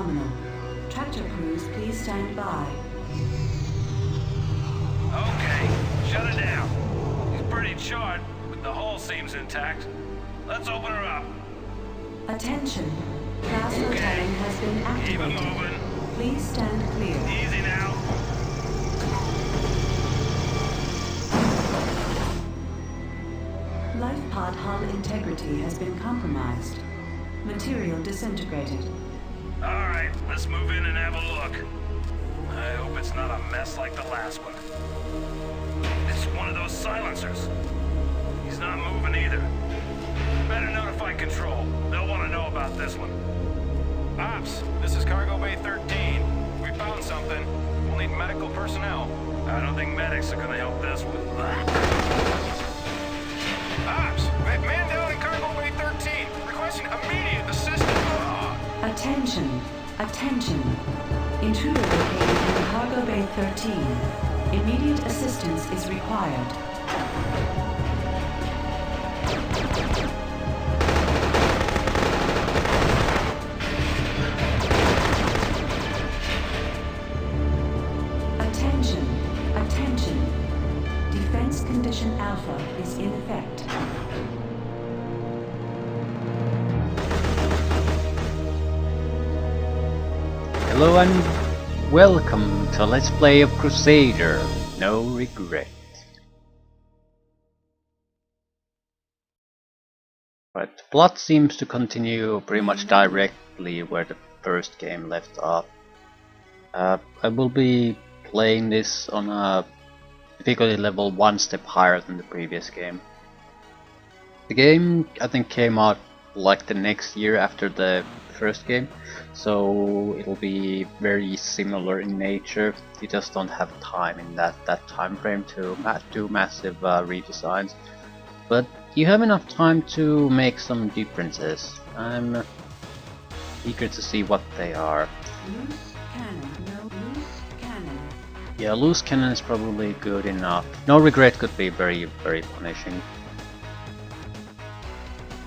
nominal. Tractor crews, please stand by. Okay, shut it down. She's pretty short, but the hull seems intact. Let's open her up. Attention. Plasma tank has been Keep it activated. moving. Please stand clear. Easy now. Life pod hull integrity has been compromised. Material disintegrated. Alright, let's move in and have a look. I hope it's not a mess like the last one. It's one of those silencers. He's not moving either. Better notify control. They'll want to know about this one. Ops, this is Cargo Bay 13. We found something. We'll need medical personnel. I don't think medics are gonna help this one. Ops, man down in Cargo Bay 13. Requesting immediate assistance. Attention. Attention. Intruder located in Cargo Bay 13. Immediate assistance is required. Attention. Attention. Defense Condition Alpha is in effect. Hello and welcome to Let's Play of Crusader, No Regret. Right, the plot seems to continue pretty much directly where the first game left off. I will be playing this on a difficulty level one step higher than the previous game. The game, I think, came out like the next year after the first game, so it'll be very similar in nature. You just don't have time in that time frame to do massive redesigns, but you have enough time to make some differences. I'm eager to see what they are. Loose cannon. No loose cannon. Yeah, loose cannon is probably good enough. No regret could be very punishing.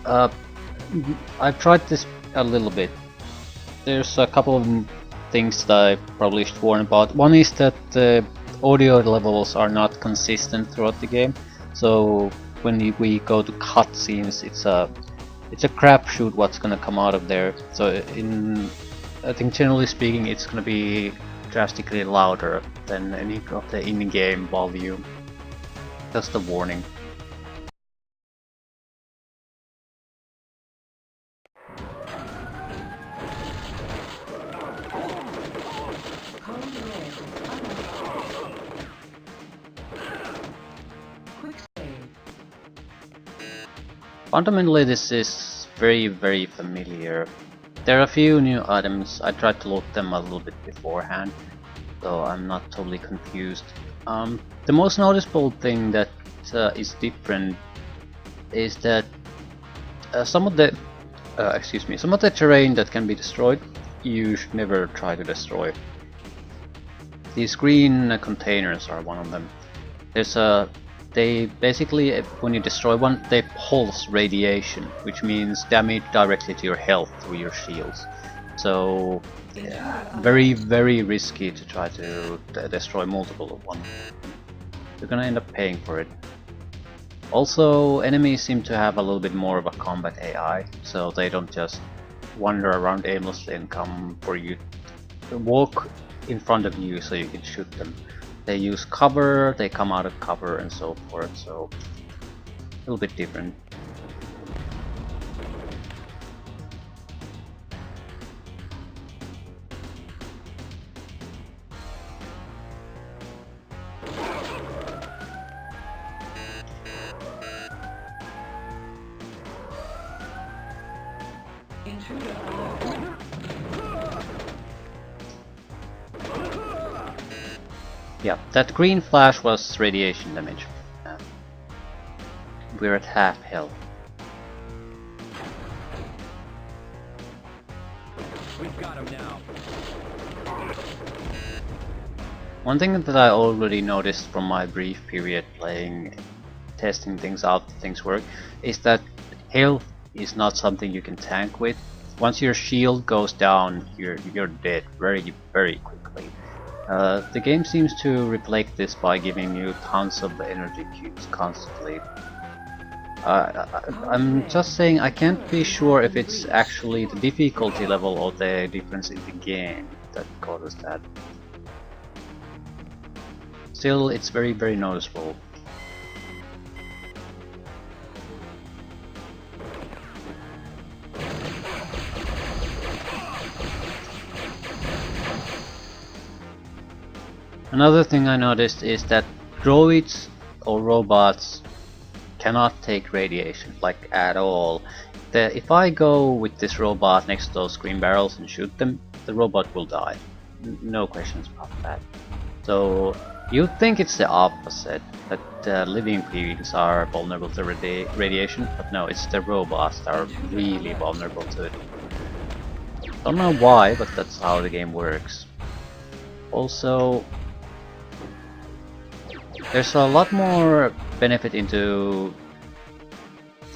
I've tried this a little bit. There's a couple of things that I probably should warn about. One is that the audio levels are not consistent throughout the game, so when we go to cutscenes, it's a crapshoot what's gonna come out of there. So I think generally speaking, it's gonna be drastically louder than any of the in-game volume. Just a warning. Code red. Unlocked. Quick save. Fundamentally, this is very familiar. There are a few new items. I tried to load them a little bit beforehand, so I'm not totally confused. The most noticeable thing that is different is that some of the terrain that can be destroyed, you should never try to destroy. These green containers are one of them. They basically, when you destroy one, they pulse radiation, which means damage directly to your health through your shields. So, yeah, very risky to try to destroy multiple of one. You're gonna end up paying for it. Also, enemies seem to have a little bit more of a combat AI, so they don't just wander around aimlessly and come for you. They walk in front of you so you can shoot them. They use cover, they come out of cover and so forth, so a little bit different. Intruder alert. Yeah, that green flash was radiation damage. We're at half health. We've got him now. One thing that I already noticed from my brief period playing, testing things out, things work, is that health is not something you can tank with. once your shield goes down, you're dead very quickly. The game seems to reflect this by giving you tons of energy cubes constantly. I'm just saying I can't be sure if it's actually the difficulty level or the difference in the game that causes that. Still, it's very noticeable. Another thing I noticed is that droids or robots cannot take radiation, like at all. If I go with this robot next to those green barrels and shoot them, the robot will die. No questions about that. So you'd think it's the opposite, that living beings are vulnerable to radiation, but no, it's the robots that are really vulnerable to it. Don't know why, but that's how the game works. Also, there's a lot more benefit into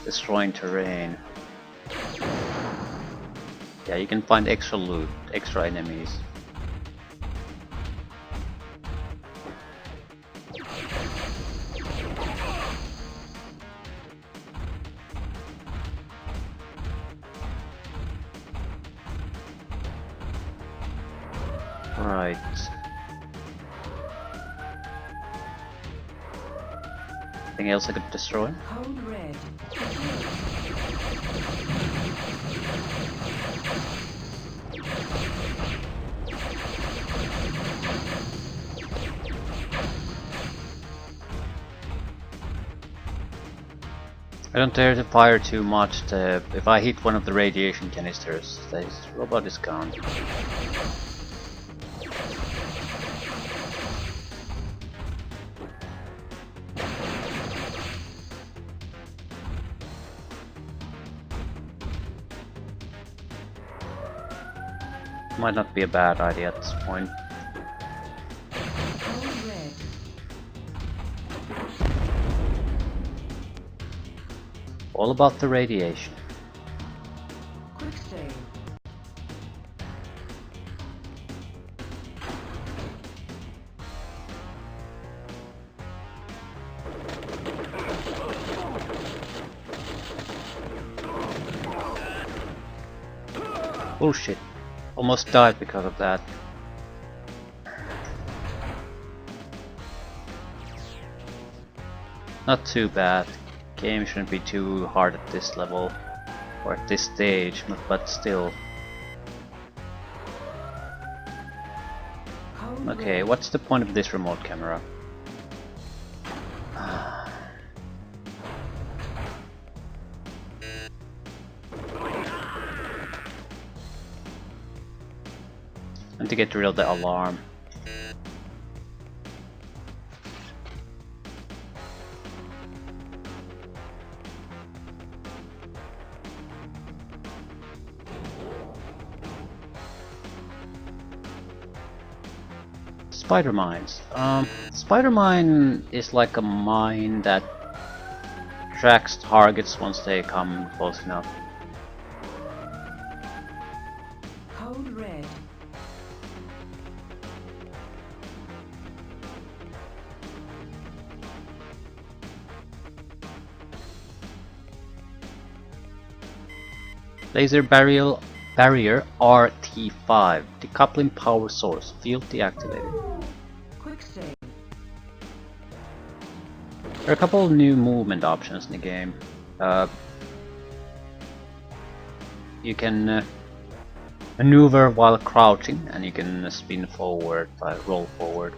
destroying terrain. Yeah, you can find extra loot, extra enemies. Right. Anything else I could destroy? Code red. I don't dare to fire too much. If I hit one of the radiation canisters, this robot is gone. Might not be a bad idea at this point. Code red. All about the radiation. Quick save. Bullshit. Almost died because of that. Not too bad. Game shouldn't be too hard at this level or at this stage, but still. Code Okay, red. what's the point of this remote camera? And to get rid of the alarm. Spider mines. Spider mine is like a mine that tracks targets once they come close enough. Code red. Laser barrier RT5. Decoupling power source. Field deactivated. Quick save. There are a couple of new movement options in the game. You can maneuver while crouching, and you can spin forward, roll forward.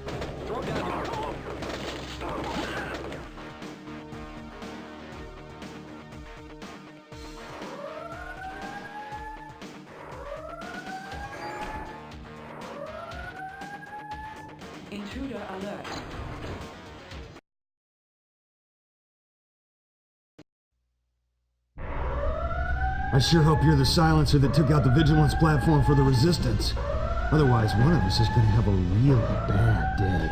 Intruder alert. I sure hope you're the silencer that took out the vigilance platform for the resistance. Otherwise, one of us is gonna have a really bad day.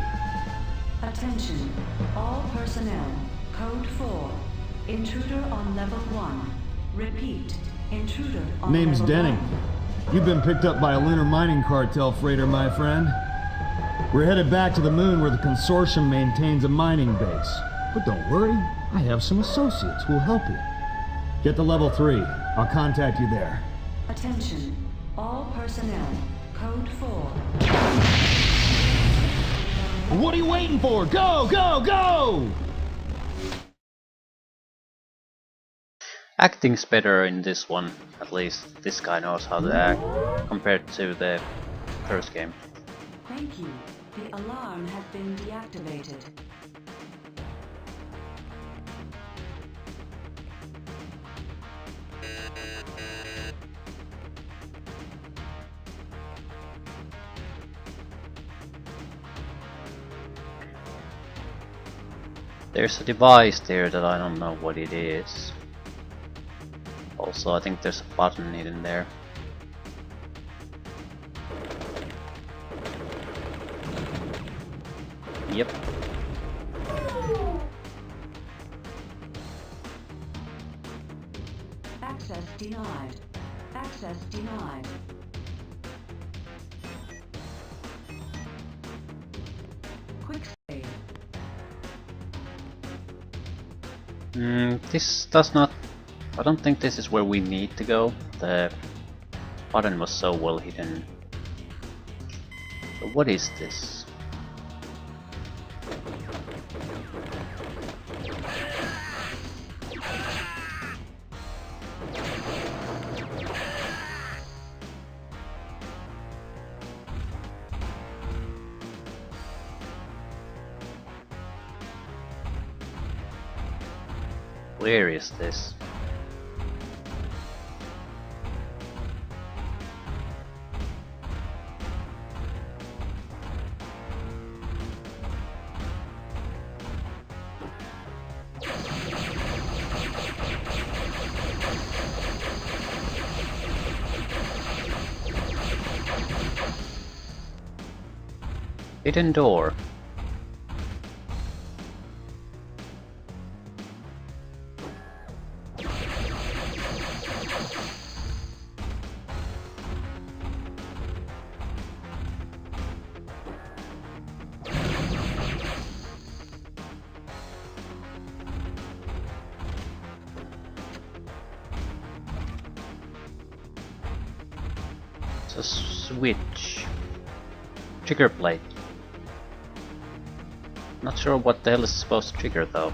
Attention. All personnel. Code 4. Intruder on level 1. Repeat. Intruder on Name's level Denning. 1. You've been picked up by a lunar mining cartel freighter, my friend. We're headed back to the moon where the consortium maintains a mining base. But don't worry, I have some associates who'll help you. Get to level 3. I'll contact you there. Attention, all personnel. Code 4. What are you waiting for? Go, go, go! Acting's better in this one, at least this guy knows how to act, compared to the first game. Thank you. The alarm has been deactivated. There's a device there that I don't know what it is. Also, I think there's a button hidden there. Yep. Access denied. Access denied. Quick save. This does not... I don't think this is where we need to go. The button was so well hidden. But what is this? Where is this? Hidden door. It's a switch. Trigger plate. Not sure what the hell is supposed to trigger though.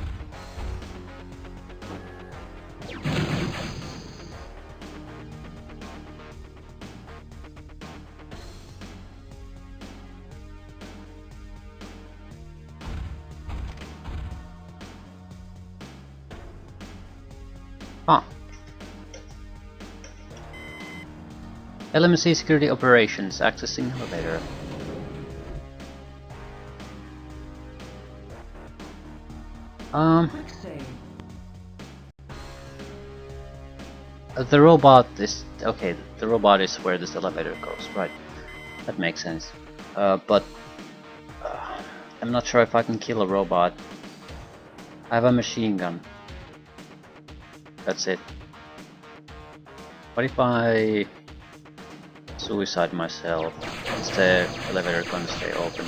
Huh. LMC security operations, accessing elevator. Quick save. The robot is... okay, the robot is where this elevator goes, right. That makes sense. But... I'm not sure if I can kill a robot. I have a machine gun. That's it. What if I... suicide myself? Is the elevator gonna stay open?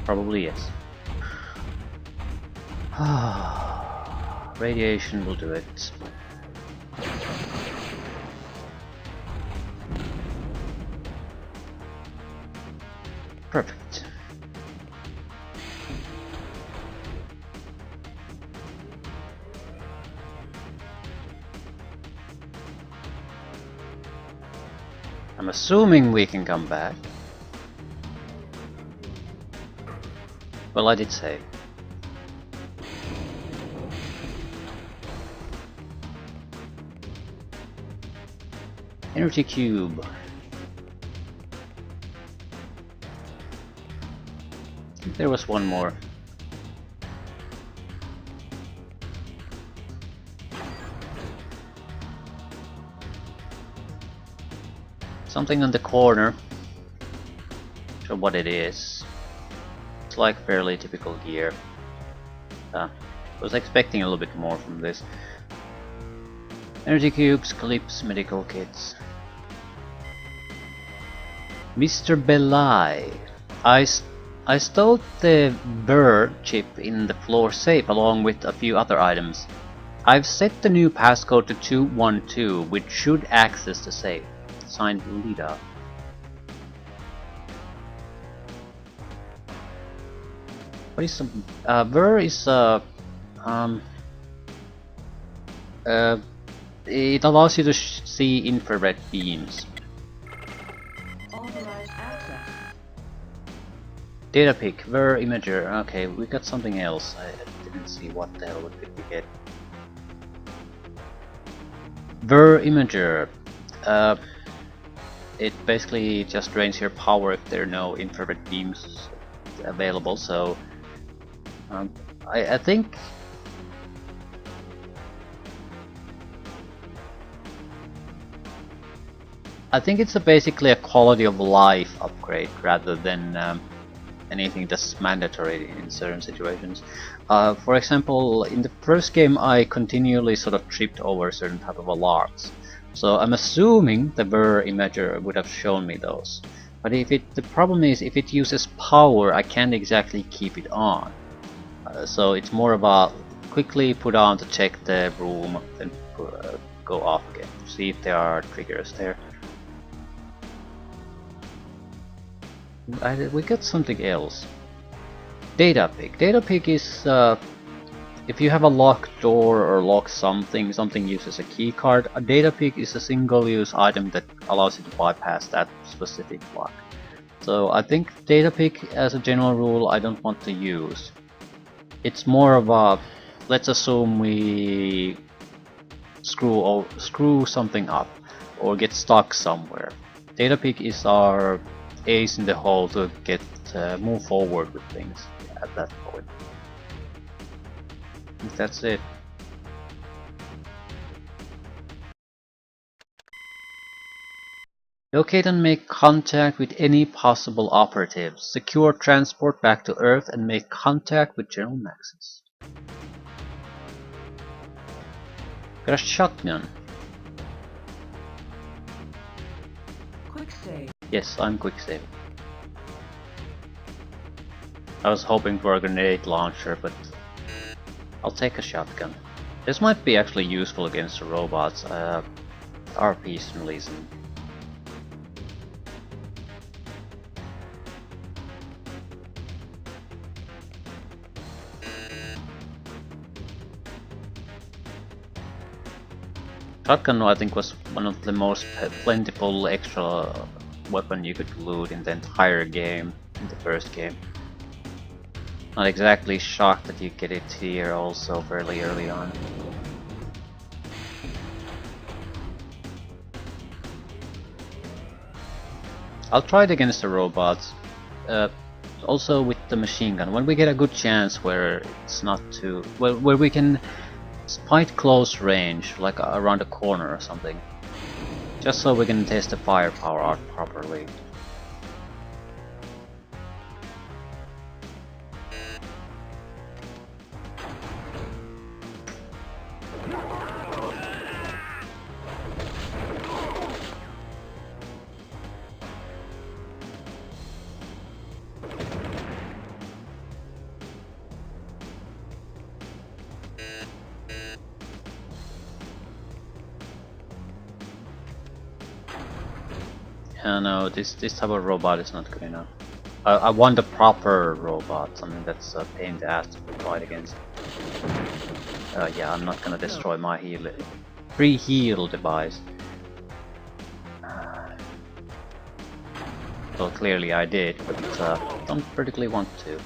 Probably yes. Radiation will do it. Perfect. I'm assuming we can come back. Well, I did say. Energy cube. I think there was one more. Something in the corner. Not sure what it is. looks like fairly typical gear. Was expecting a little bit more from this. Energy cubes, clips, medical kits. Mr. Belai, I stole the Burr chip in the floor safe along with a few other items. I've set the new passcode to 212, which should access the safe. Signed, Lida. What is some? Burr is it allows you to see infrared beams. Authorized access. Data pick, Ver Imager. Okay, we got something else. I didn't see what the hell did we get. Ver Imager. It basically just drains your power if there are no infrared beams available. So I think. I think it's basically a quality of life upgrade rather than anything that's mandatory in certain situations. For example, in the first game I continually sort of tripped over certain type of alarms. So I'm assuming the Burr Imager would have shown me those. But if the problem is if it uses power, I can't exactly keep it on. So it's more about quickly put on to check the room, then go off again. See if there are triggers there. We got something else. Data pick. Data pick is if you have a locked door or lock something uses a key card. A data pick is a single-use item that allows you to bypass that specific lock. So I think data pick, as a general rule, I don't want to use. It's more of a let's assume we screw something up or get stuck somewhere. Data pick is our ace in the hole to get move forward with things at that point. I think that's it. Locate and make contact with any possible operatives. Secure transport back to Earth and make contact with General Maxis. Got a shotgun. Quick save. Yes, I'm quick saving. I was hoping for a grenade launcher, but I'll take a shotgun. This might be actually useful against the robots. RP's releasing. Shotgun, I think, was one of the most plentiful extra weapon you could loot in the entire game, in the first game. Not exactly shocked that you get it here also fairly early on. I'll try it against the robots. Also with the machine gun, when we get a good chance where it's not too... well, where we can fight close range, like around a corner or something. Just so we can test the firepower out properly. No, this type of robot is not good enough. I want a proper robot, something that's a pain in the ass to fight against. Yeah, I'm not gonna destroy my free heal device. Well, clearly I did, but don't particularly want to.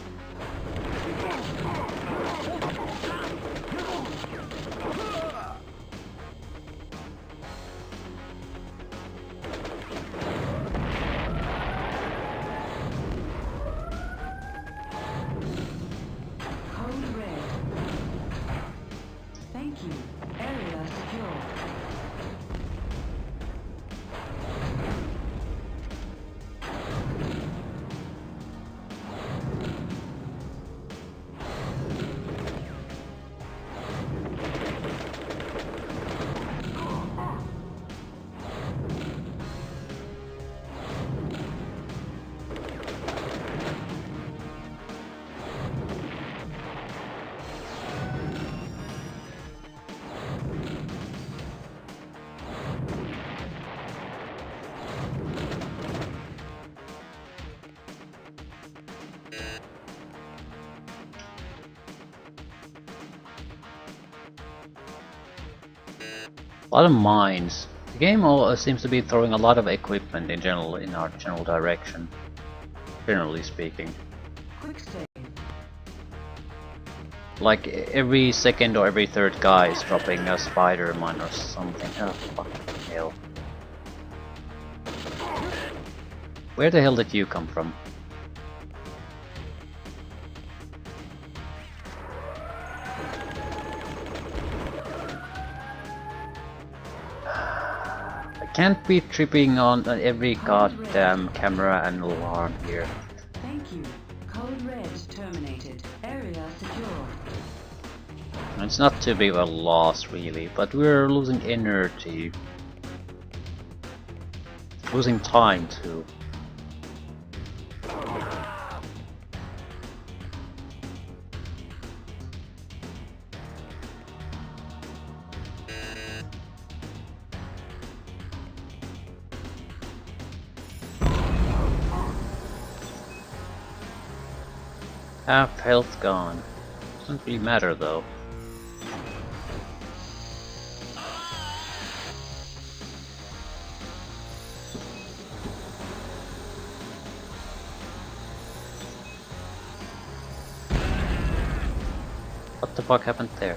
A lot of mines. The game seems to be throwing a lot of equipment in general in our general direction. Generally speaking. Quick save. Like every second or every third guy is dropping a spider mine or something. Oh, fucking hell. Where the hell did you come from? I can't be tripping on every goddamn camera and alarm here. Thank you. Code red terminated. Area secure. It's not too big of a loss really, but we're losing energy. Losing time too. Half health gone. Doesn't really matter though. What the fuck happened there?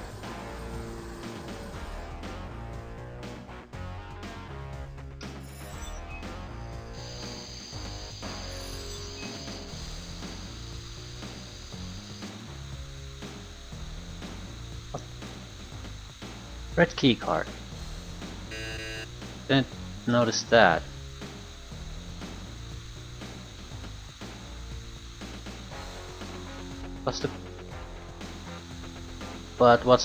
Red key card. Didn't notice that. What's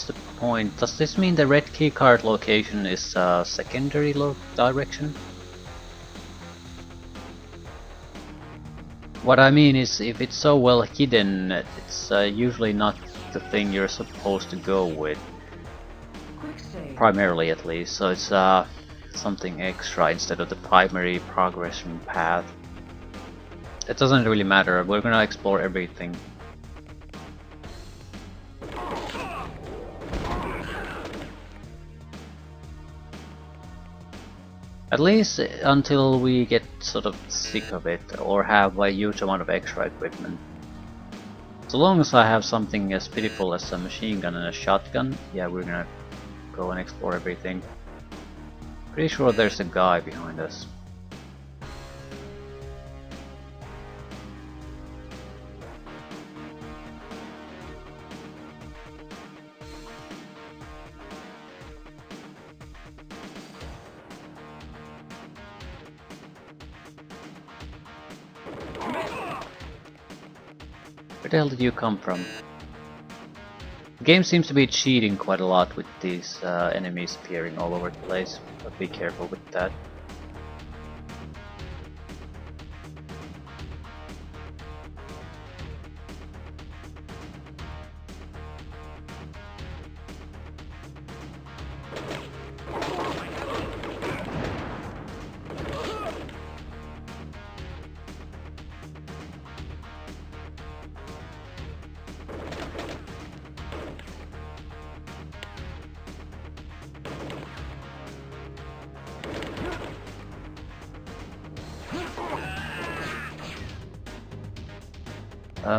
the point? Does this mean the red key card location is a secondary direction? What I mean is, if it's so well hidden, it's usually not the thing you're supposed to go with. Quick save. Primarily at least, so it's something extra instead of the primary progression path. It doesn't really matter, we're gonna explore everything. At least until we get sort of sick of it or have a huge amount of extra equipment. So long as I have something as pitiful as a machine gun and a shotgun, yeah, we're gonna go and explore everything. Pretty sure there's a guy behind us. Where the hell did you come from? The game seems to be cheating quite a lot with these enemies appearing all over the place, but be careful with that.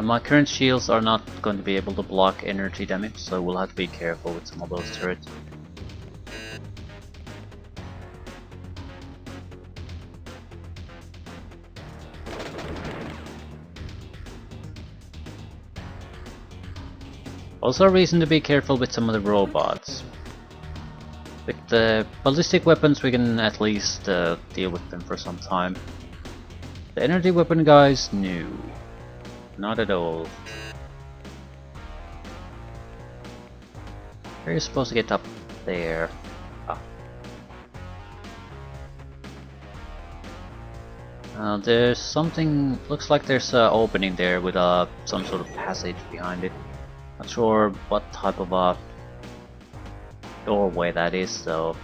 My current shields are not going to be able to block energy damage, so we'll have to be careful with some of those turrets. Also a reason to be careful with some of the robots. With the ballistic weapons we can at least deal with them for some time. The energy weapon guys, no. Not at all. Where are you supposed to get up there? Ah. There's something, looks like there's an opening there with some sort of passage behind it. Not sure what type of a doorway that is though.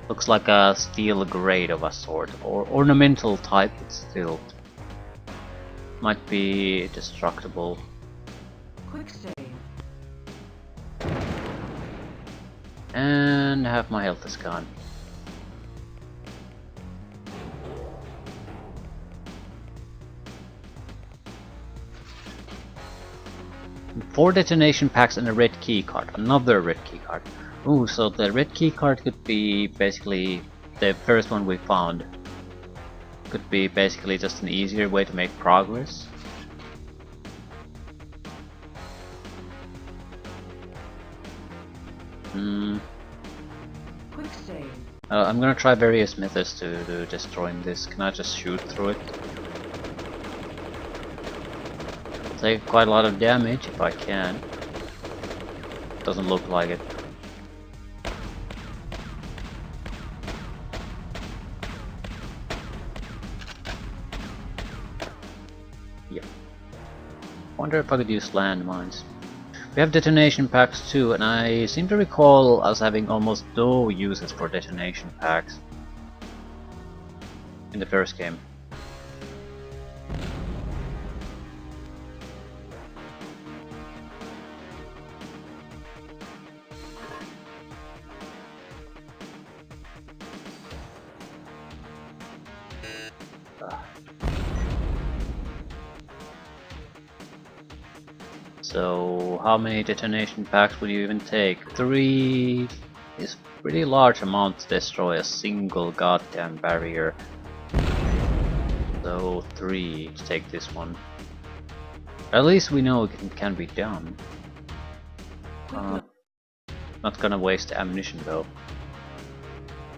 Looks like a steel grate of a sort, or ornamental type, but still. Might be destructible. Quick save. And half my health is gone. 4 detonation packs and a red key card. Another red key card. Ooh, so the red key card could be basically the first one we found. Could be basically just an easier way to make progress. Quick save. I'm gonna try various methods to destroying this. Can I just shoot through it? Take quite a lot of damage if I can. Doesn't look like it. Yeah. Wonder if I could use landmines. We have detonation packs too, and I seem to recall us having almost no uses for detonation packs in the first game. So how many detonation packs would you even take? 3 is a pretty large amount to destroy a single goddamn barrier. So 3 to take this one. At least we know it can be done. Not gonna waste ammunition though.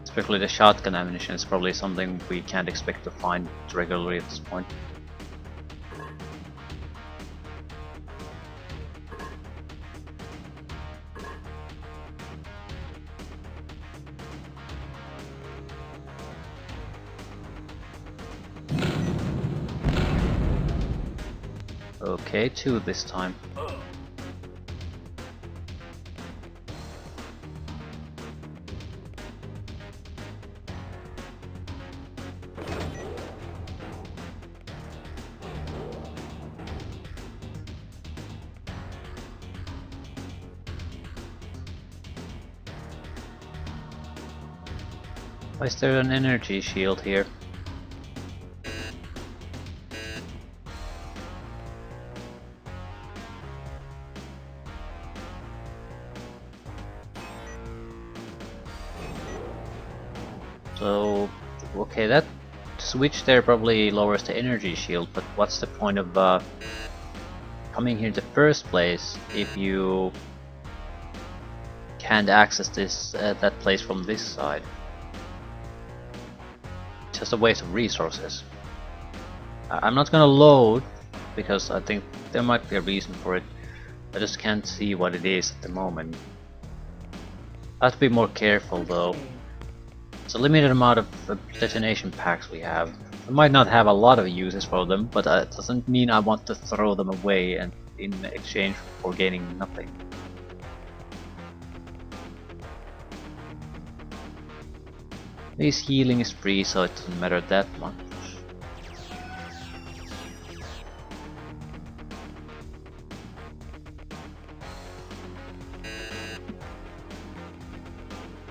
Especially the shotgun ammunition is probably something we can't expect to find regularly at this point. Okay, 2 this time. Why is there an energy shield here? So, okay, that switch there probably lowers the energy shield, but what's the point of coming here in the first place if you can't access this that place from this side? Just a waste of resources. I'm not gonna load because I think there might be a reason for it. I just can't see what it is at the moment. I have to be more careful though. It's a limited amount of detonation packs we have. I might not have a lot of uses for them, but it doesn't mean I want to throw them away and in exchange for gaining nothing. At least healing is free, so it doesn't matter that much.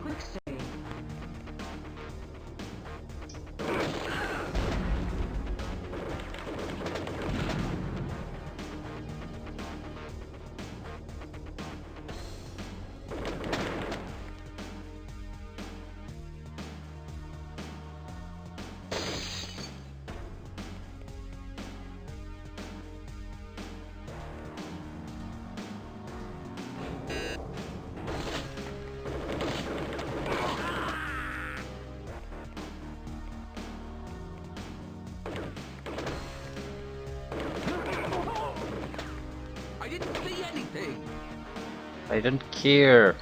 Quick save. I didn't see anything. I don't care.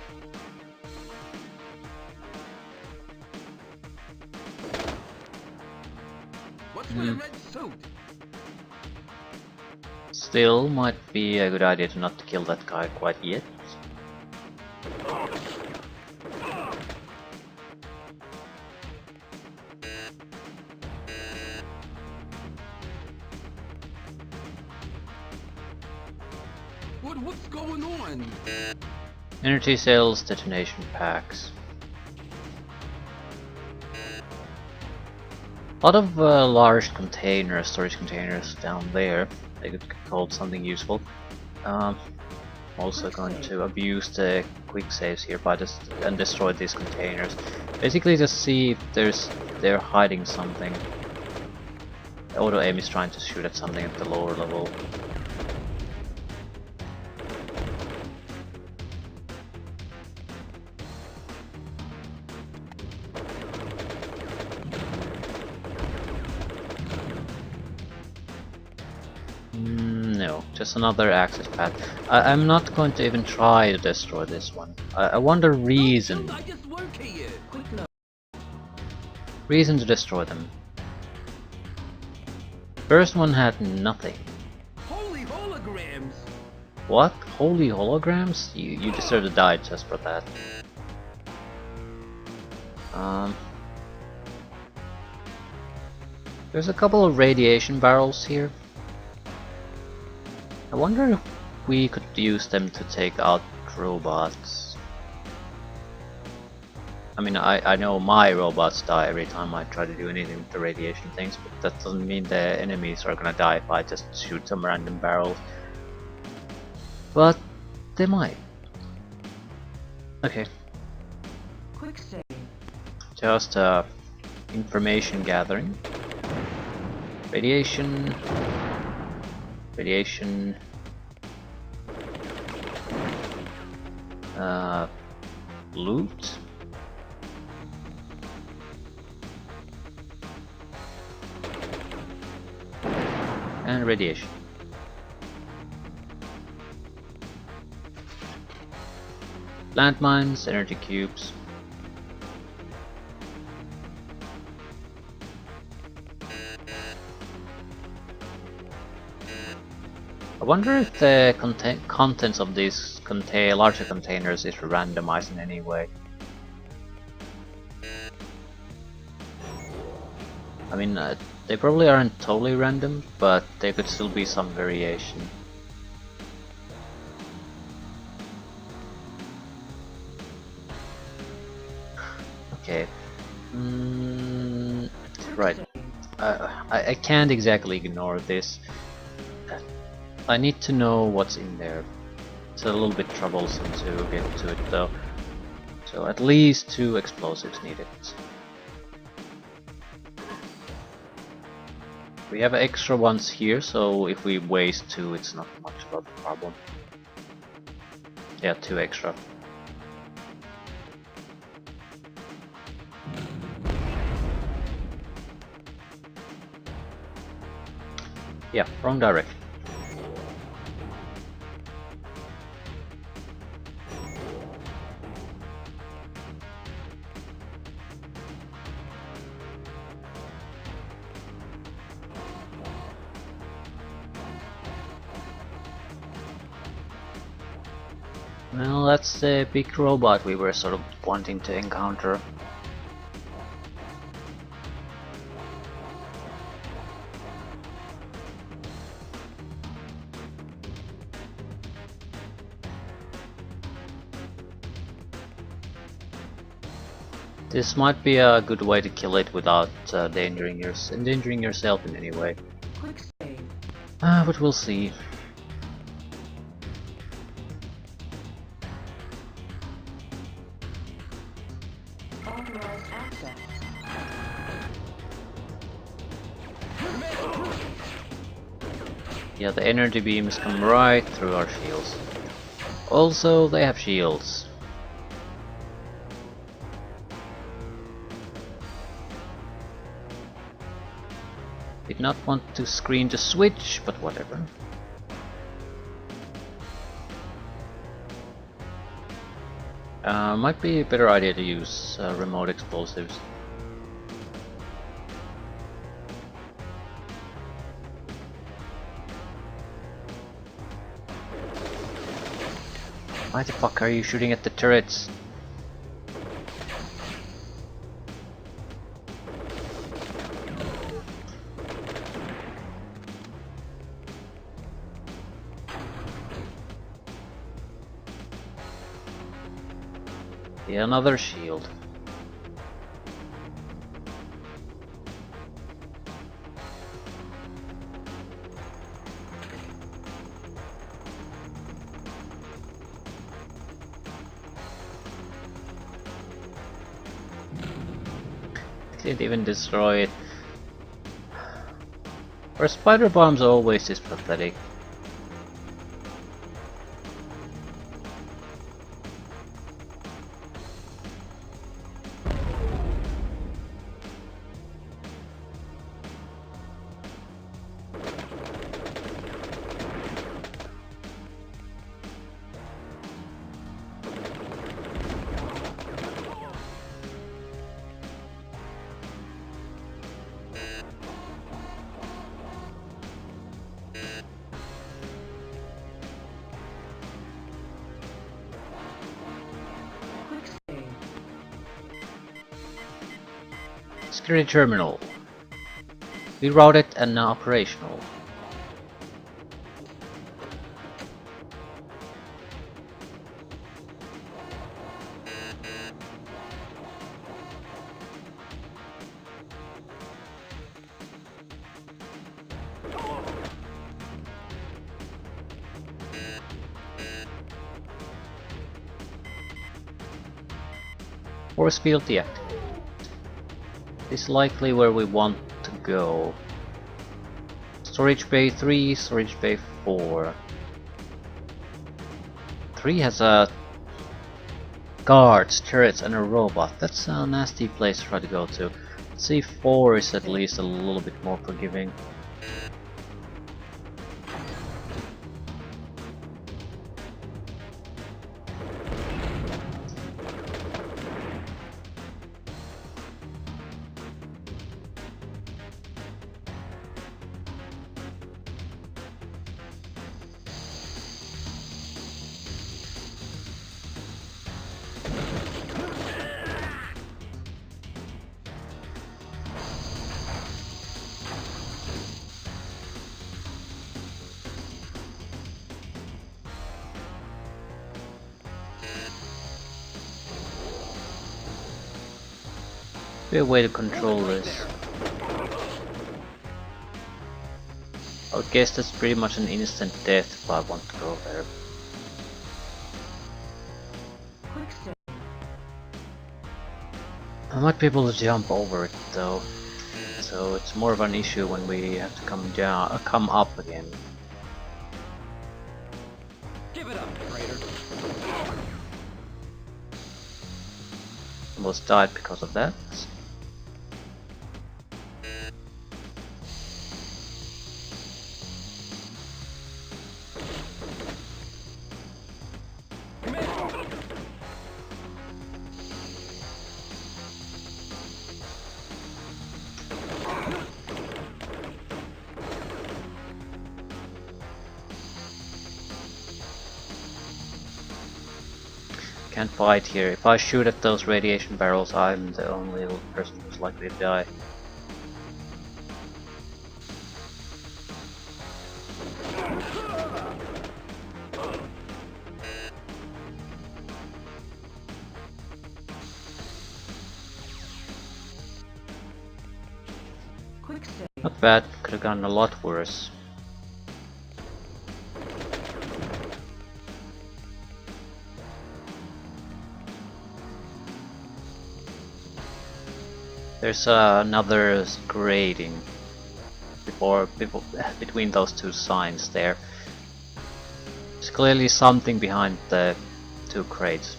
What's with a red suit? Still might be a good idea to not kill that guy quite yet. What's going on? Energy cells, detonation packs. A lot of large containers, storage containers down there. They could hold something useful. Also going to abuse the quick saves here by and destroy these containers. Basically, just see if they're hiding something. Auto aim is trying to shoot at something at the lower level. No, just another access path. I'm not going to even try to destroy this one. I want a reason. I just work here. Quick load. Reason to destroy them. First one had nothing. Holy holograms! What? Holy holograms? You deserve to die just for that. There's a couple of radiation barrels here. I wonder if we could use them to take out robots. I mean, I know my robots die every time I try to do anything with the radiation things, but that doesn't mean the enemies are gonna die if I just shoot some random barrels. But they might. Okay. Quick save. Just information gathering. Radiation. Radiation. Loot. And radiation. Landmines, energy cubes. I wonder if the contents of these larger containers is randomized in any way. I mean, they probably aren't totally random, but there could still be some variation. Okay. Right. I can't exactly ignore this. I need to know what's in there. It's a little bit troublesome to get to it though. So at least 2 explosives needed. We have extra ones here, so if we waste 2, it's not much of a problem. Yeah, 2 extra. Yeah, wrong direction. Well, that's the big robot we were sort of wanting to encounter. This might be a good way to kill it without endangering yourself in any way. Quick save. But we'll see. Authorized access. Yeah, the energy beams come right through our shields. Also, they have shields. Did not want to screen the switch, but whatever. Might be a better idea to use remote explosives. Why the fuck are you shooting at the turrets? Yeah, another shield. Didn't even destroy it. Our spider bombs always is pathetic. Quick save. Security terminal. Rerouted and now operational. Force field deactivated. This is likely where we want to go. Storage bay 3, storage bay 4. 3 has a guards, turrets and a robot. That's a nasty place to try to go to. Let's see if 4 is at least a little bit more forgiving. Be a way to control this. I would guess that's pretty much an instant death if I want to go there. Quick save. I might be able to jump over it though, so it's more of an issue when we have to come up again. Give it up, traitor. Almost died because of that. Can't fight here. If I shoot at those radiation barrels, I'm the only person who's likely to die. Quick save. Not bad, could have gone a lot worse. There's another grading between those two signs there. There's clearly something behind the two crates.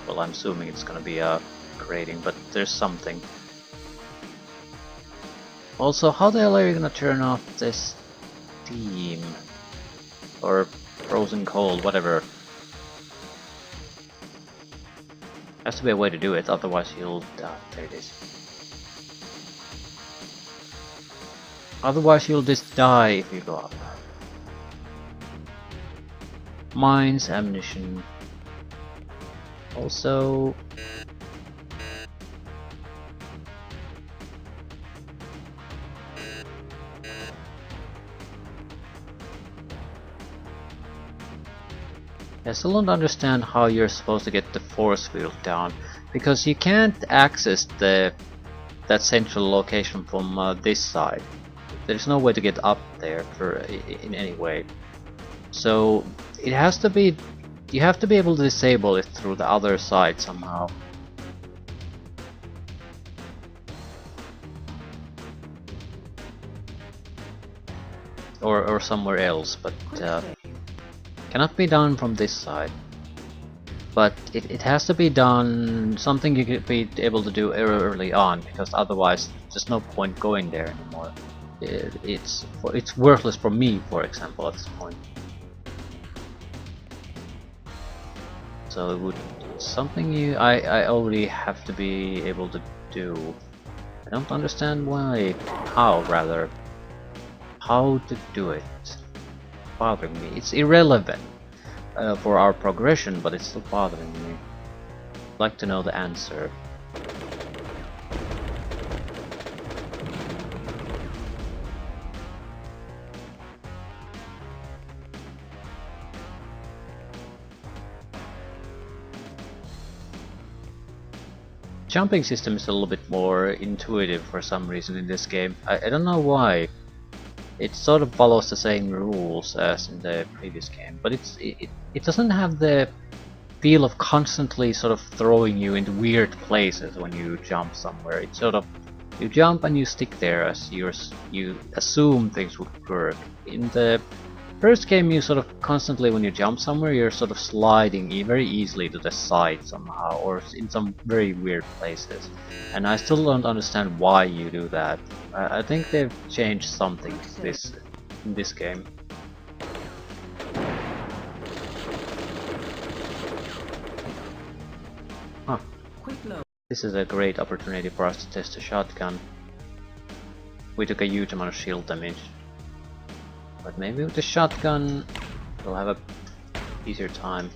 Well, I'm assuming it's gonna be a grading, but there's something. Also, how the hell are you gonna turn off this steam? Or frozen cold, whatever. Has to be a way to do it, otherwise you'll die. There it is. Otherwise you'll just die if you go up. Mines, ammunition. Also... I still don't understand how you're supposed to get the force field down. because you can't access that central location from this side. There's no way to get up there in any way. So it has to be, you have to be able to disable it through the other side somehow. Or somewhere else, but cannot be done from this side. But it has to be done, something you could be able to do early on, because otherwise there's no point going there anymore. It's worthless for me, for example, at this point. So it would something I already have to be able to do. I don't understand why, how to do it. Bothering me. It's irrelevant for our progression, but it's still bothering me. I'd like to know the answer. Jumping system is a little bit more intuitive for some reason in this game. I don't know why. It sort of follows the same rules as in the previous game, but it doesn't have the feel of constantly sort of throwing you into weird places when you jump somewhere. It's sort of, you jump and you stick there as you assume things would work. In the first game, you sort of constantly, when you jump somewhere, you're sort of sliding very easily to the side somehow, or in some very weird places. And I still don't understand why you do that. I think they've changed something in this game. Huh. This is a great opportunity for us to test a shotgun. We took a huge amount of shield damage. But maybe with the shotgun we'll have a easier time.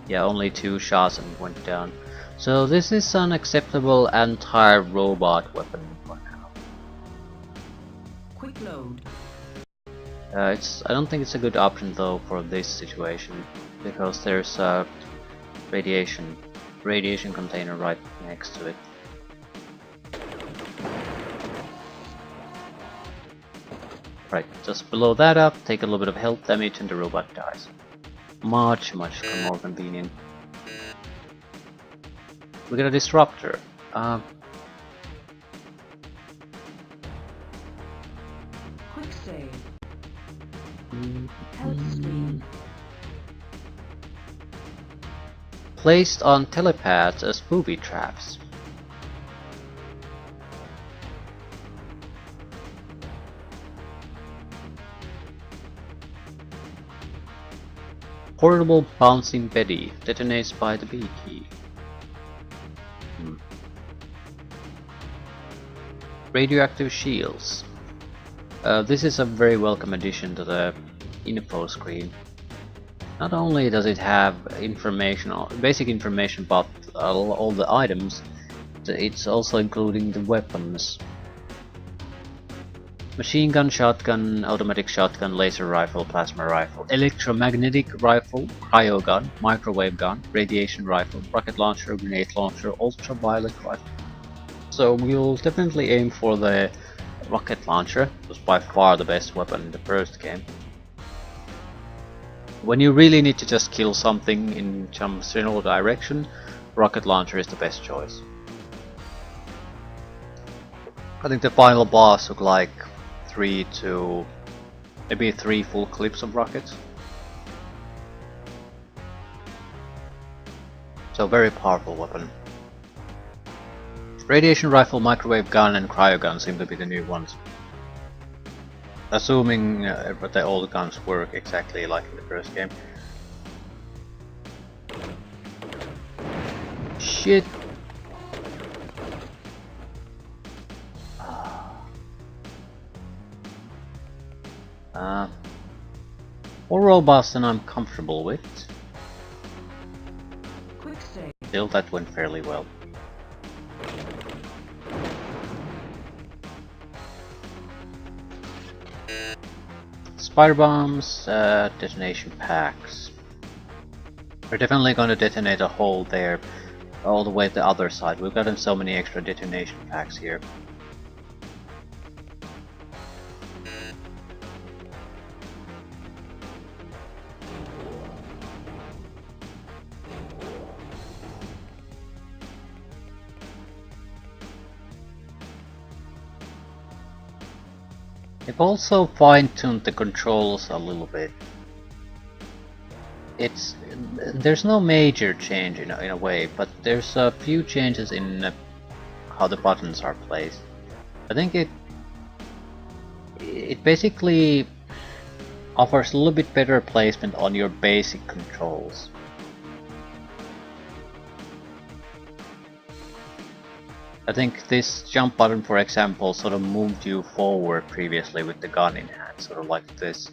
Yeah, only 2 shots and it went down. So this is an acceptable anti-robot weapon for now. Quick load. I don't think it's a good option though for this situation, because there's a radiation container right next to it. Right, just below that up, take a little bit of health damage and the robot dies. Much more convenient. We got a disruptor. Quick save. Health stream. Placed on telepaths as booby traps. Portable bouncing Betty detonates by the B key. Radioactive shields. This is a very welcome addition to the info screen. Not only does it have information, basic information about all the items, it's also including the weapons. Machine gun, shotgun, automatic shotgun, laser rifle, plasma rifle, electromagnetic rifle, cryo gun, microwave gun, radiation rifle, rocket launcher, grenade launcher, ultraviolet rifle. So we'll definitely aim for the rocket launcher. It was by far the best weapon in the first game. When you really need to just kill something in some general direction, rocket launcher is the best choice. I think the final boss took like 3 full clips of rockets. So very powerful weapon. Radiation rifle, microwave gun and cryo gun seem to be the new ones. Assuming that all the guns work exactly like in the first game. Shit! More robots than I'm comfortable with. Quick save. Still, that went fairly well. Spider bombs, detonation packs. We're definitely going to detonate a hole there, all the way to the other side. We've gotten so many extra detonation packs here. I've also fine-tuned the controls a little bit. There's no major change in a way, but there's a few changes in how the buttons are placed. I think it basically offers a little bit better placement on your basic controls. I think this jump button, for example, sort of moved you forward previously with the gun in hand, sort of like this.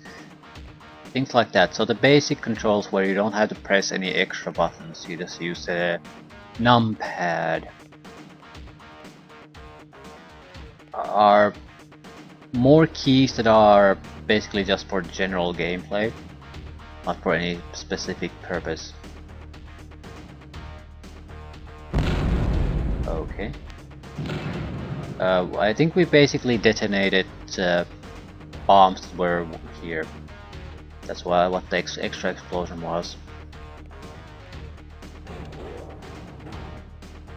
Things like that. So the basic controls where you don't have to press any extra buttons, you just use the numpad, are more keys that are basically just for general gameplay, not for any specific purpose. Okay. I think we basically detonated bombs that were here. That's what the extra explosion was.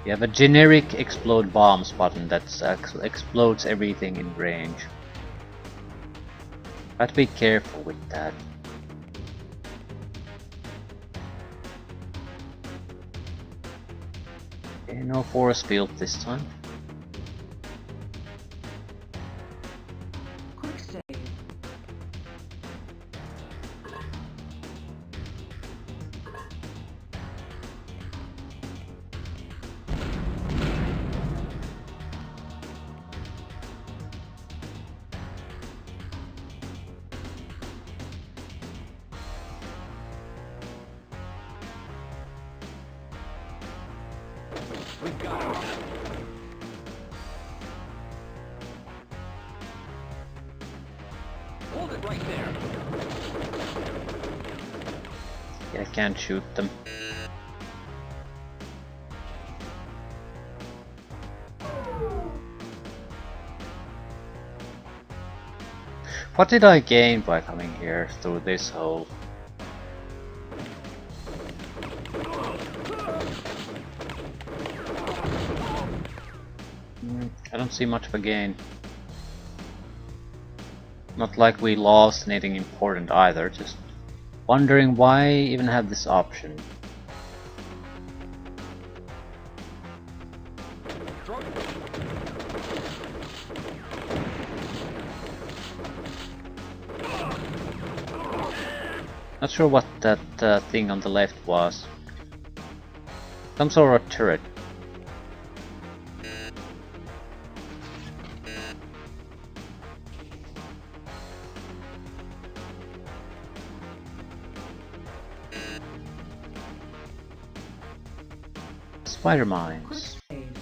You have a generic explode bombs button that explodes everything in range. Have to be careful with that. Okay, no force field this time. Quick save. We've got him. Hold it right there. Yeah, I can't shoot them. What did I gain by coming here through this hole? I don't see much of a gain. Not like we lost anything important either, just wondering why I even have this option. Not sure what that thing on the left was. Some sort of turret. Spider mines. Quick save.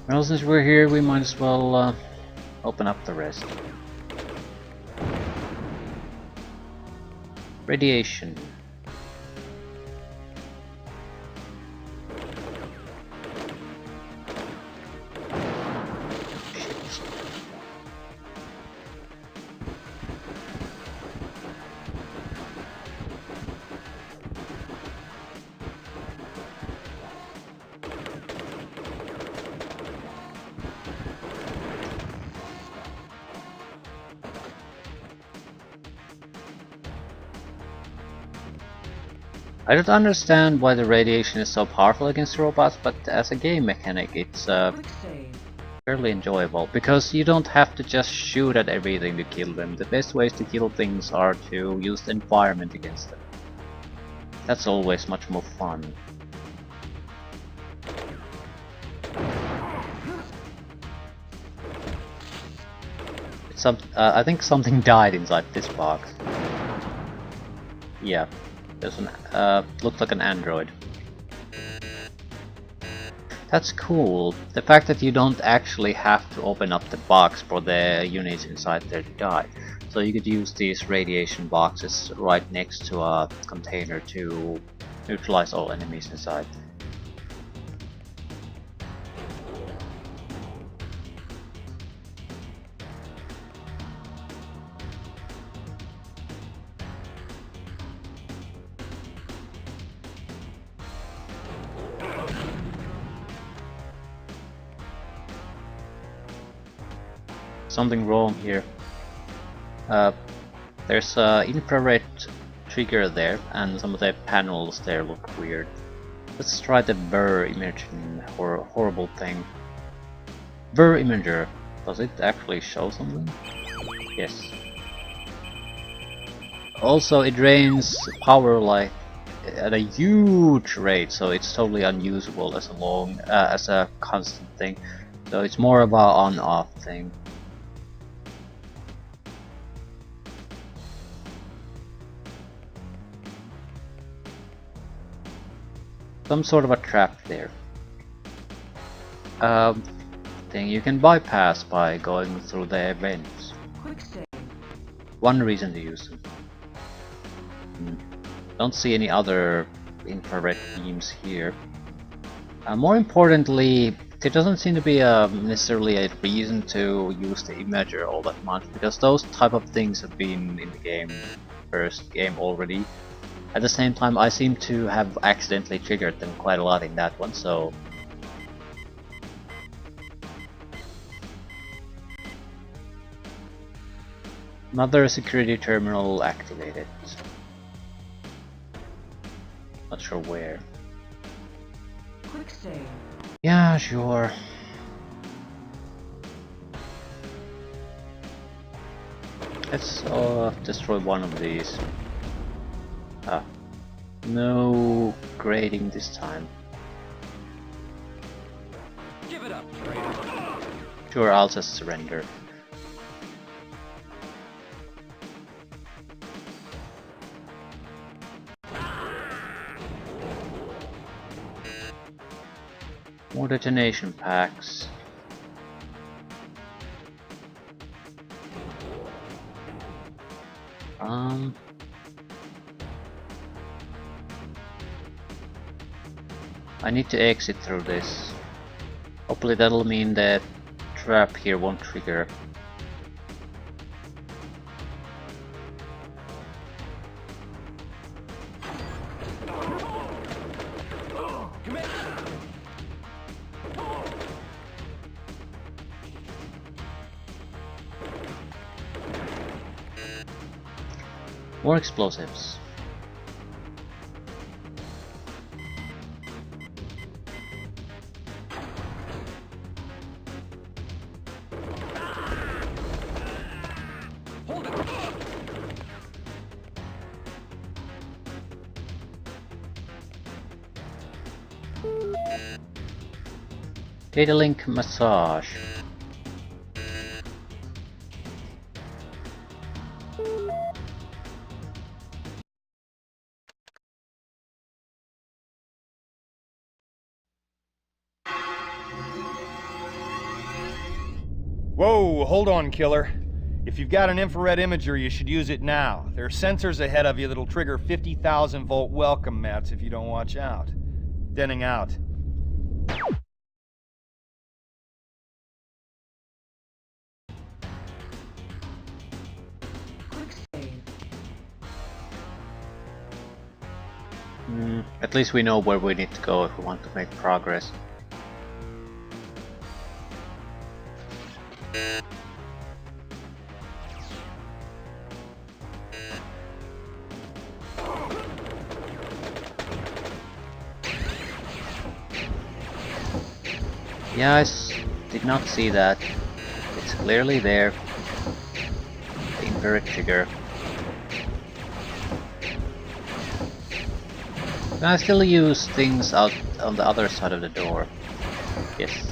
Well, since we're here, we might as well open up the rest. Radiation. Shit. I don't understand why the radiation is so powerful against robots, but as a game mechanic it's Quick save. fairly enjoyable, because you don't have to just shoot at everything to kill them. The best ways to kill things are to use the environment against them. That's always much more fun. I think something died inside this box. Yeah. There's an looks like an android. That's cool. The fact that you don't actually have to open up the box for the units inside there to die. So you could use these radiation boxes right next to a container to neutralize all enemies inside. Something wrong here. There's a infrared trigger there, and some of the panels there look weird. Let's try the Burr imaging horrible thing. Burr imager. Does it actually show something? Yes. Also, it drains power like at a huge rate, so it's totally unusable as a constant thing. So it's more of a on-off thing. Some sort of a trap there. Thing you can bypass by going through the vents. Quick save. One reason to use them. Don't see any other infrared beams here. More importantly, there doesn't seem to be necessarily a reason to use the imager all that much, because those type of things have been in the first game already. At the same time, I seem to have accidentally triggered them quite a lot in that one, so... Another security terminal activated. Not sure where. Quick save. Yeah, sure. Let's destroy one of these. Ah, no grading this time. Give it up, traitor. Sure, I'll just surrender. More detonation packs. I need to exit through this. Hopefully that'll mean that trap here won't trigger. More explosives. Data link massage. Whoa, hold on, killer. If you've got an infrared imager, you should use it now. There are sensors ahead of you that'll trigger 50,000 volt welcome mats if you don't watch out. Denning out. Quick save. At least we know where we need to go if we want to make progress. Yeah, I did not see that. It's clearly there. The infrared trigger. Can I still use things out on the other side of the door? Yes.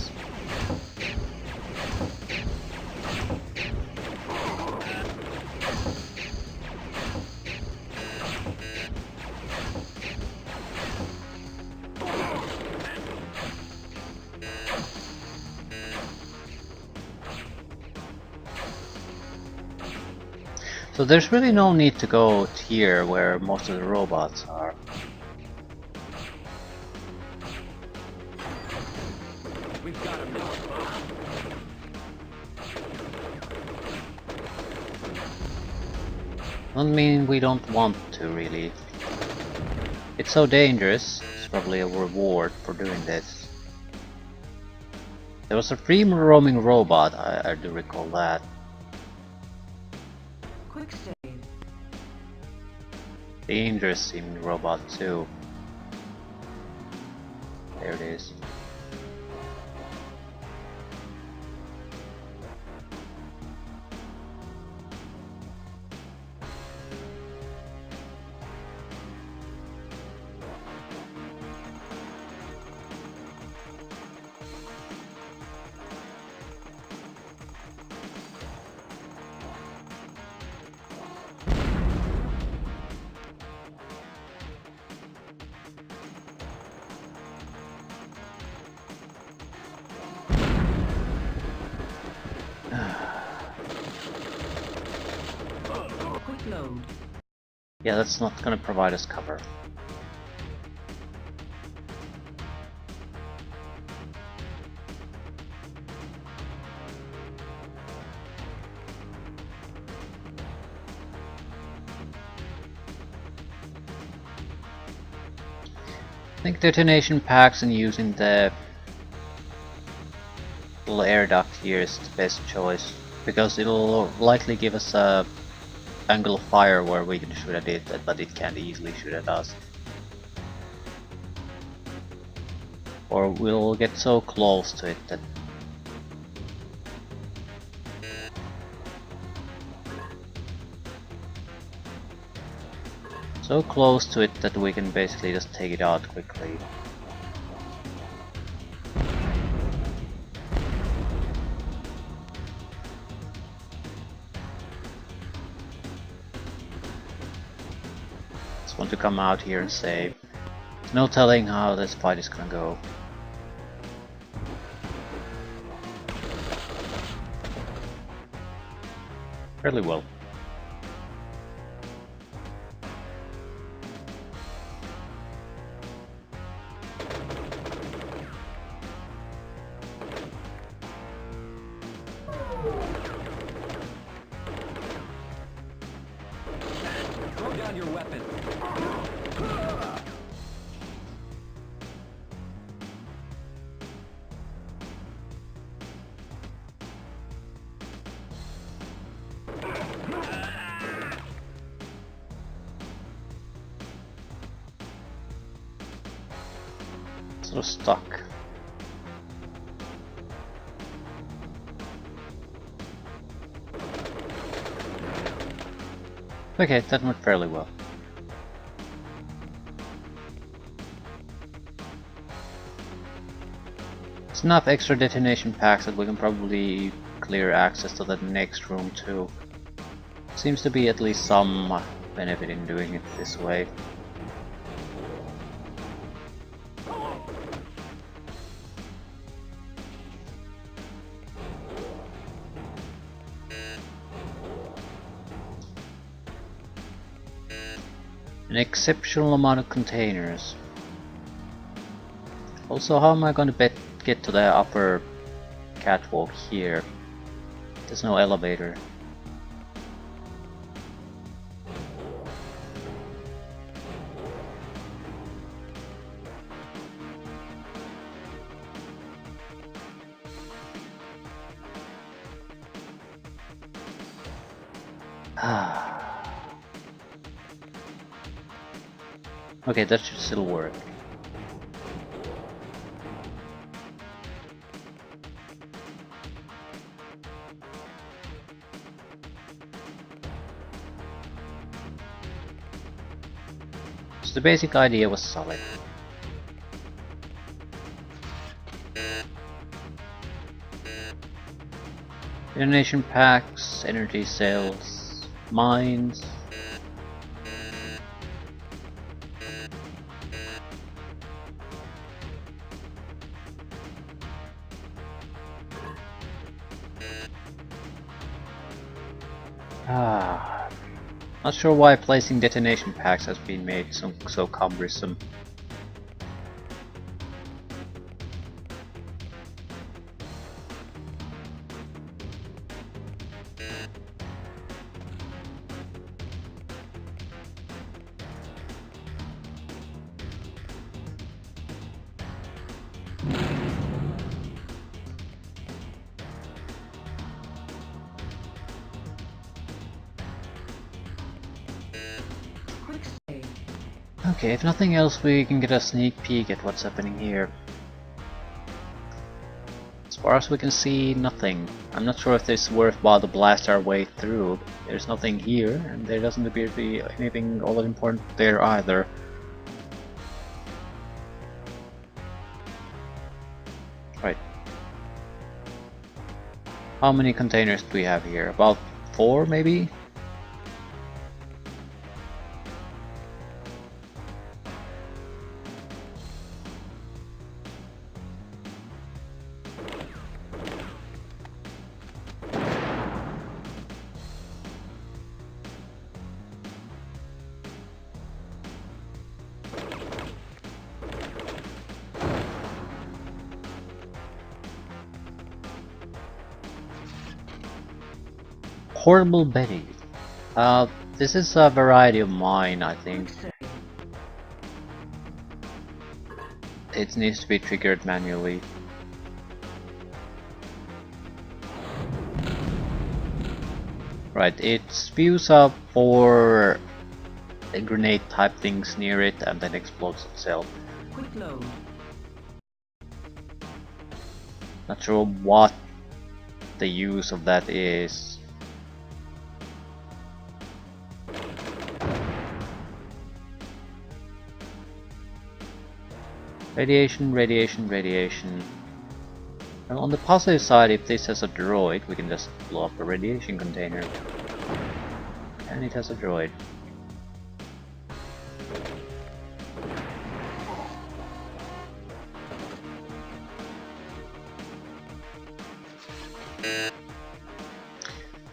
So there's really no need to go here where most of the robots are. We've got him now. Doesn't mean we don't want to, really. It's so dangerous, it's probably a reward for doing this. There was a free roaming robot, I do recall that. Quick save. Dangerous seeming robot too. There it is. Quick load. Yeah, that's not gonna provide us cover. I think detonation packs and using the little air duct here is the best choice, because it'll likely give us a angle of fire where we can shoot at it, but it can't easily shoot at us. Or we'll get so close to it that we can basically just take it out quickly. Just want to come out here and save. There's no telling how this fight is gonna go. Fairly well. Throw down your weapon. Sort of stuck. Okay, that went fairly well. It's enough extra detonation packs that we can probably clear access to the next room too. Seems to be at least some benefit in doing it this way. An exceptional amount of containers. Also, how am I going to get to the upper catwalk here? There's no elevator. Okay, that should still work. So the basic idea was solid. Detonation packs, energy cells, mines. Not sure why placing detonation packs has been made so cumbersome. Quick save. Okay, if nothing else, we can get a sneak peek at what's happening here. As far as we can see, nothing. I'm not sure if it's worthwhile to blast our way through. There's nothing here, and there doesn't appear to be anything all that important there either. Right. How many containers do we have here? About 4, maybe? Portable Betty. This is a variety of mine, I think. Quick save. It needs to be triggered manually. Right, it spews up 4 grenade type things near it and then explodes itself. Quick load. Not sure what the use of that is. Radiation, radiation, radiation. And on the positive side, if this has a droid, we can just blow up a radiation container. And it has a droid.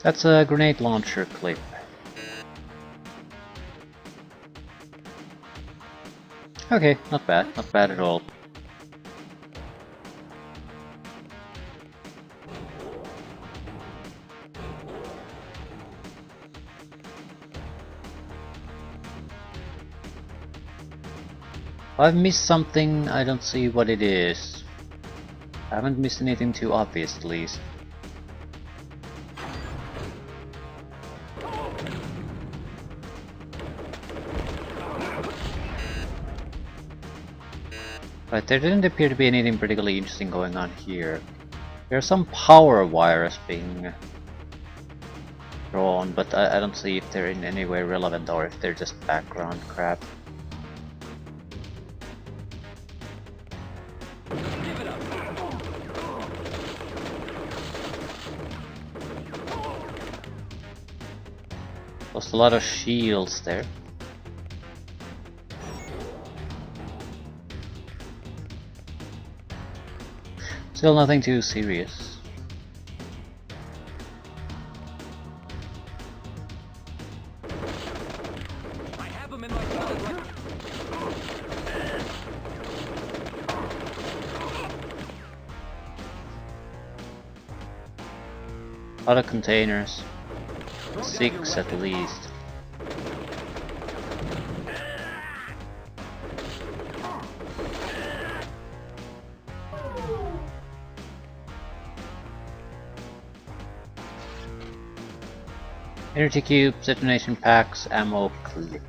That's a grenade launcher clip. Okay, not bad at all. If I've missed something, I don't see what it is. I haven't missed anything too obvious, at least. Right, there didn't appear to be anything particularly interesting going on here. There are some power wires being drawn, but I don't see if they're in any way relevant or if they're just background crap. Give it up. Lost a lot of shields there. Still nothing too serious. I have him in my wallet. A lot of containers. 6 at least. Energy cubes, detonation packs, ammo clips.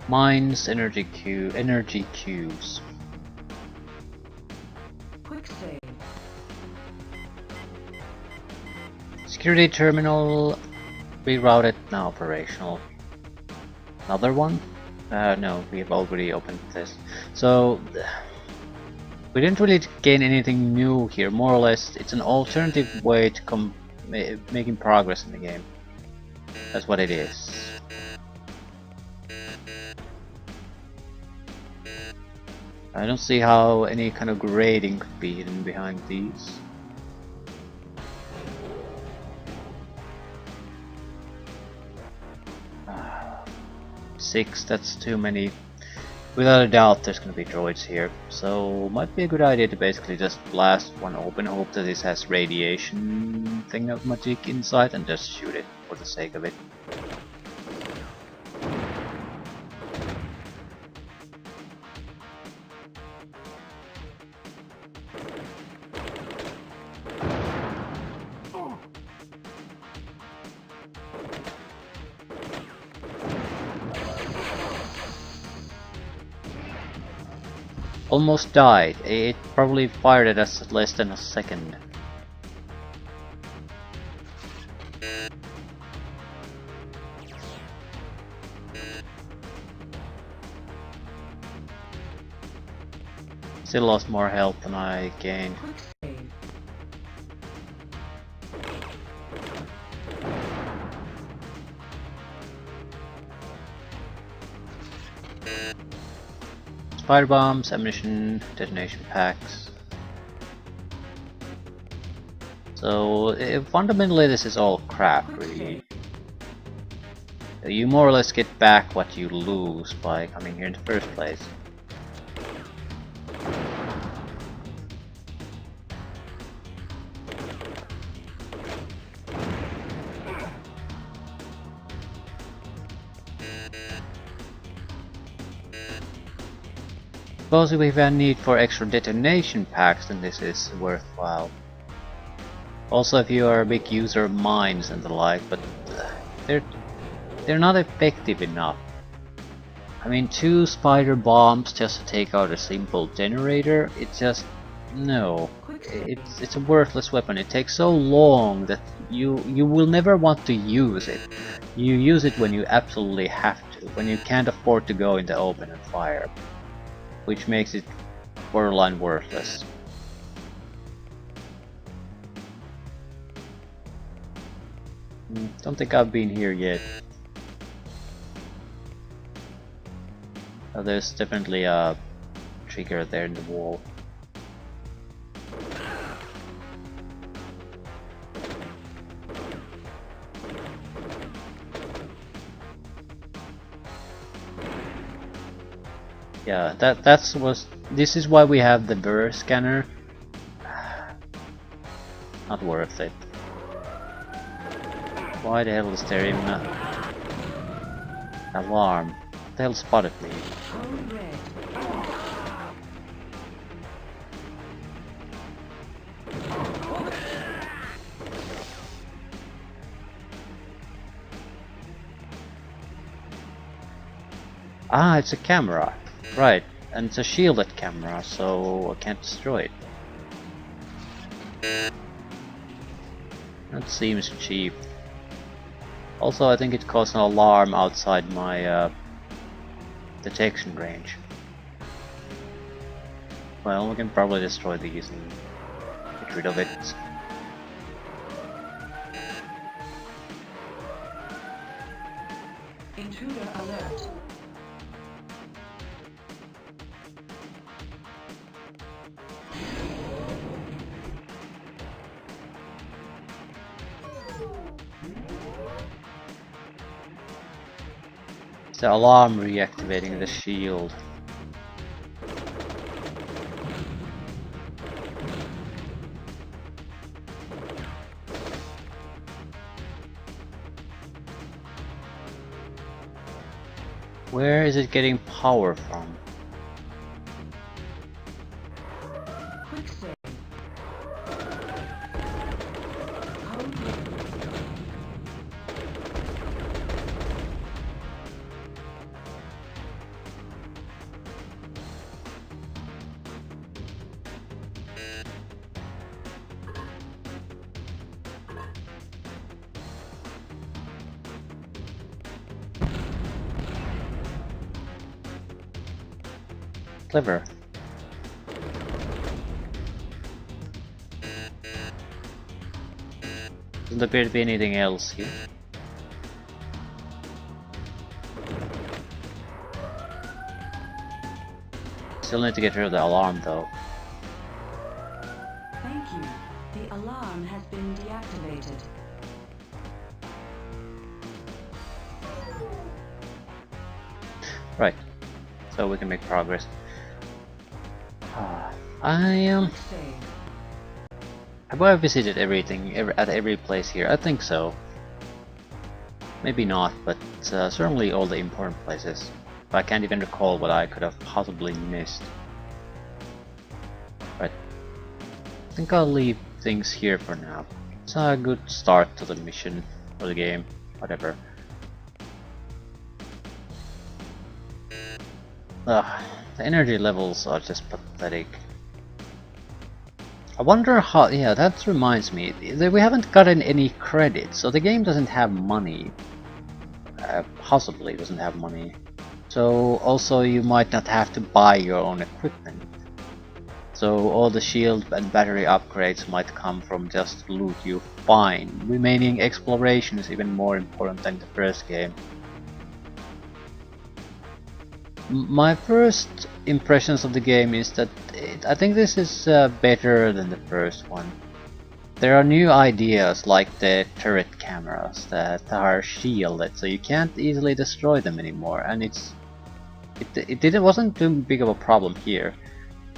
Mines, energy cubes. Quick save. Security terminal rerouted, now operational. Another one? No, we have already opened this. So we didn't really gain anything new here. More or less, it's an alternative way to making progress in the game. That's what it is. I don't see how any kind of grading could be hidden behind these. Six, that's too many. Without a doubt there's gonna be droids here, so might be a good idea to basically just blast one open, hope that this has radiation thing of magic inside, and just shoot it for the sake of it. Almost died. It probably fired at us less than a second. Still lost more health than I gained. Fire bombs, ammunition, detonation packs. So fundamentally this is all crap, really. You more or less get back what you lose by coming here in the first place. Suppose if we have a need for extra detonation packs, then this is worthwhile. Also, if you are a big user of mines and the like, but they're not effective enough. I mean, 2 spider bombs just to take out a simple generator, it's just no. It's a worthless weapon. It takes so long that you will never want to use it. You use it when you absolutely have to, when you can't afford to go in the open and fire, which makes it borderline worthless. Don't think I've been here yet. Oh, there's definitely a trigger there in the wall. Yeah, this is why we have the burr scanner. Not worth it. Why the hell is there even an alarm? What the hell spotted me? Code red. Ah, it's a camera. Right, and it's a shielded camera, so I can't destroy it. That seems cheap. Also, I think it caused an alarm outside my detection range. Well, we can probably destroy these and get rid of it. Intruder alert. It's the alarm reactivating the shield. Where is it getting power from? Quick save. Code red. Clever. Doesn't appear to be anything else here. Still need to get rid of the alarm though. Thank you. The alarm has been deactivated. Right. So we can make progress. I Save. have I visited everything at every place here? I think so. Maybe not, but certainly all the important places. I can't even recall what I could have possibly missed. Right. I think I'll leave things here for now. It's a good start to the mission, or the game, whatever. Ugh, the energy levels are just pathetic. I wonder how, yeah, that reminds me, we haven't gotten any credits, so the game doesn't have money. Possibly doesn't have money. So also you might not have to buy your own equipment. So all the shield and battery upgrades might come from just loot you find. Remaining exploration is even more important than the first game. My first impressions of the game is that I think this is better than the first one. There are new ideas like the turret cameras that are shielded, so you can't easily destroy them anymore, and it wasn't too big of a problem here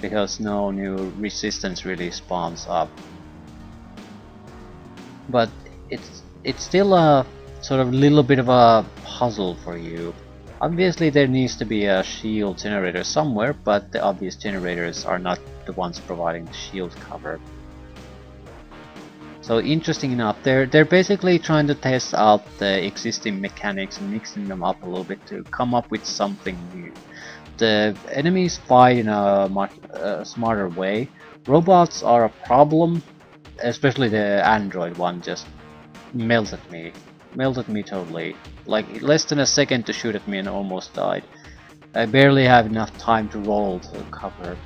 because no new resistance really spawns up. But it's still a sort of little bit of a puzzle for you. Obviously there needs to be a shield generator somewhere, but the obvious generators are not the ones providing the shield cover. So interesting enough, they're basically trying to test out the existing mechanics and mixing them up a little bit to come up with something new. The enemies fight in a much smarter way. Robots are a problem, especially the android one just melted me totally. Like less than a second to shoot at me and almost died. I barely have enough time to roll to cover.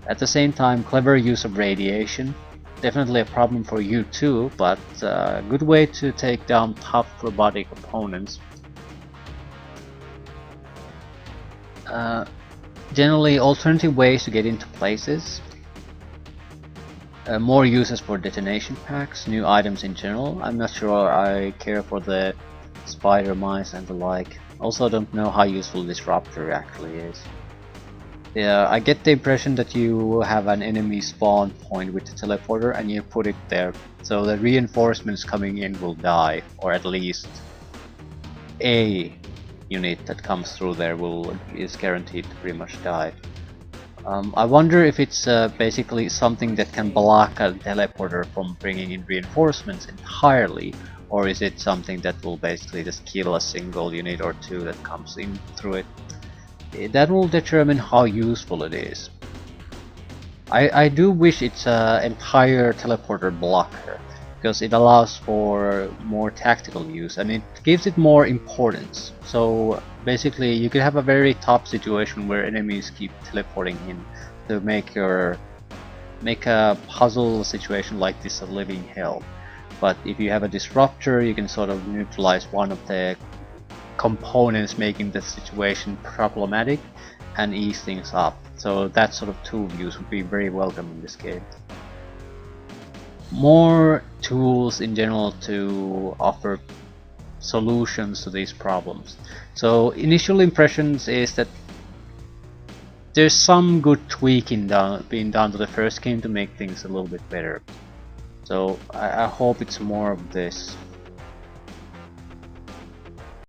At the same time, clever use of radiation. Definitely a problem for you too, but a good way to take down tough robotic opponents. Generally alternative ways to get into places. More uses for detonation packs, new items in general. I'm not sure I care for the spider mice and the like. Also don't know how useful Disruptor actually is. Yeah, I get the impression that you have an enemy spawn point with the teleporter and you put it there, so the reinforcements coming in will die, or at least a unit that comes through there is guaranteed to pretty much die. I wonder if it's basically something that can block a teleporter from bringing in reinforcements entirely, or is it something that will basically just kill a single unit or two that comes in through it. That will determine how useful it is. I do wish it's an entire teleporter blocker, because it allows for more tactical use and it gives it more importance. So basically you could have a very tough situation where enemies keep teleporting in to make a puzzle situation like this a living hell. But if you have a disruptor, you can sort of neutralize one of the components making the situation problematic and ease things up. So that sort of tool use would be very welcome in this game. More tools in general to offer solutions to these problems. So initial impressions is that there's some good tweaking being done to the first game to make things a little bit better. So I hope it's more of this.